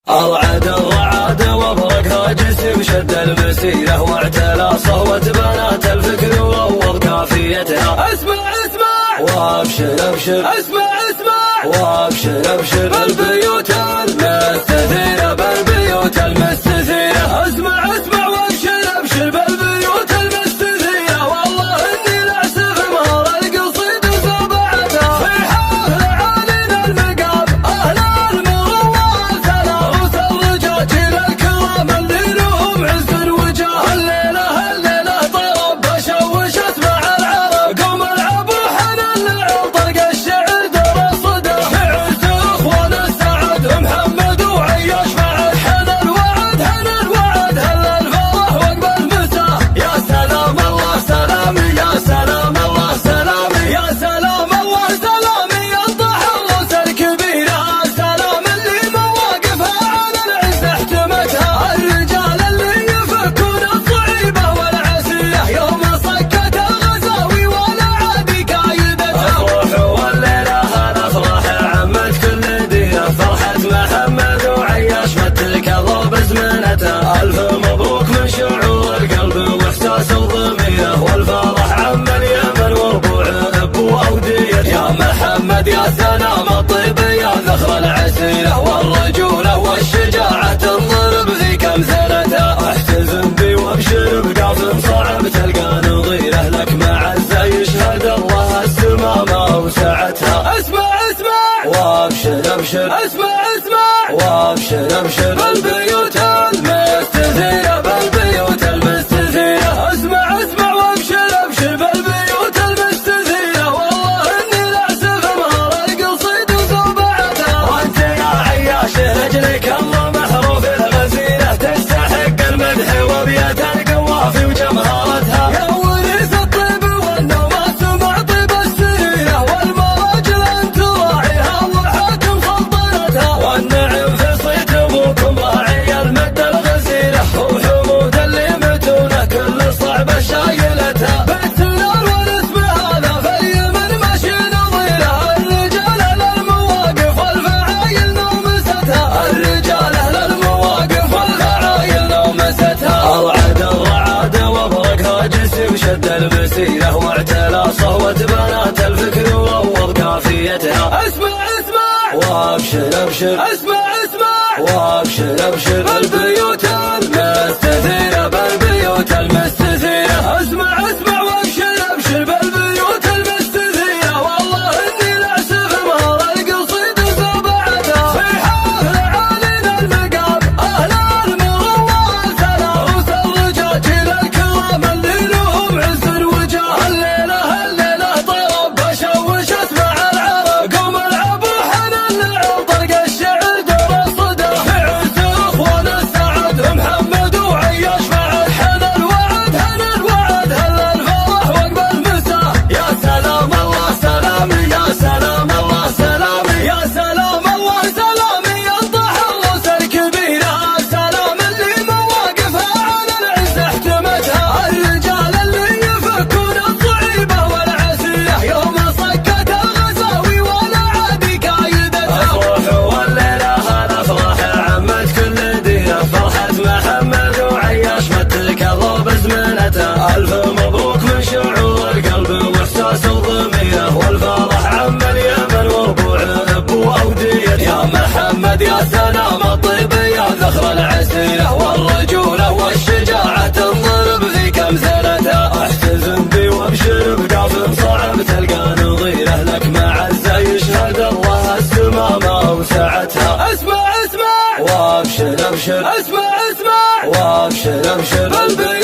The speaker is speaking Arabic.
أرعد الرعاد وبرق جسم شد المسيرة واعتلى صهوة بنات الفكر وروض كافيتها. اسمع اسمع وابشر ابشر، اسمع اسمع وابشر ابشر بالبيوت المستثيرة، بالبيوت المستثيرة. اسمع اسمع وابشر ابشر بالبيوت المستثيرة، والله اني لعسف مهر القصيد وسبعتها. صيحة لعالين المقام اهل المروة ثلاث الرجاج للكرام اللي لهم عز وجاه. الليلة طرب بشوش اسمع العرب، قوم العبوا حنان العرض طلق الشعر در الصدى. في عز اخوان السعد محمد وعياش مع حنا الوعد، هنا الوعد هل الفرح وقب المساء. يا سلام الله سلامي، يا سلام الله سلامي، يا سلام الله سلامي، ينطح الراس الكبيرة. سلام اللي مواقفها على العز احتمتها، الرجال اللي يفكون الصعيبة والعسيرة، يوم صكت الغزاوي ولا عادي كايدتها. افرحوا والليلة هنفرح عمت كل ديرة، فرحة محمد وعياش مثل كضرب زمنته. ألف مبروك من شعور القلب واحساس الضميرة، والفرح عم اليمن وربوع ابو اودية. يا محمد يا سلام الطيب يا ذخر العسيرة، والرجولة والشجاعة تنضرب ذيك امثلتها. احتزم بي وابشر بقاف صعب تلقى نظيره، لك معزة يشهد الله السما ما وسعتها. اسمع اسمع وابشر ابشر، اسمع اسمع وابشر ابشر بالبيوت المستثيرة، بالبيوت المستثيرة. اسمع اسمع وابشر ابشر بالبيوت المستثيرة، والله اني لعسف مهر القصيد وسبعتها. وانت يا عياش رجلك الله محروف الغزيرة، تستحق المدح وبيت القوافي وجمهرتها. يا وريث الطيب والنومات مع طيب السريرة، والمراجل انت راعيها وحاكم سلطنتها. والنعم في صيت ابوكم راعي المد الغزيرة، وحمود اللي متونه كل صعبة شايلتها. بيتنا الورث بهذا في اليمن ماشي نظيرها، الرجال للمواقف والفعايل نومستها، الرجال للمواقف والفعايل نومستها. أرعد الرعاد وبرق جسم شد المسيرة، واعتلى صهوة بنات الفكر وروض كافيتها. اسمع اسمع وابشر ابشر، اسمع اسمع وابشر ابشر بالبيوت المستثيرة، بالبيوت المستثيرة. اسمع اسمع وابشر ابشر بالبيوت المستثيرة، والله اني لعسف مهر القصيد وسبعتها. صيحة لعالين المقام اهل المروة ثلاث الرجاج للكرام اللي لهم عز وجاه. الليلة طرب بشوش اسمع العرب، قوم العبوا حنان العرض طلق الشعر در الصدى. في عز اخوان السعد محمد وعياش مع حنا الوعد، هنا الوعد هل الفرح وقب المساء. يا سلام الله سلامي، يا سلام الله سلامي، يا سلام الله سلامي، ينطح الراس الكبيرة. سلام اللي مواقفها على العز احتمتها، الرجال اللي يفكون الصعيبة والعسيرة، يوم صكت الغزاوي ولا عادي كايدتها. افرحوا والليلة هنفرح عمت كل ديرة، فرحة محمد وعياش مثل كضرب زمنته. ألف مبروك من شعور القلب واحساس الضميرة، والفرح عم اليمن وربوع ابو اودية. يا محمد يا سلام الطيب يا ذخر العسيرة، والرجولة والشجاعة تنضرب ذيك امثلتها. احتزم بي وابشر بقاف صعب تلقى نظيره، لك معزة يشهد الله السما ما وسعتها. اسمع اسمع وابشر ابشر، اسمع اسمع وابشر ابشر بالبيوت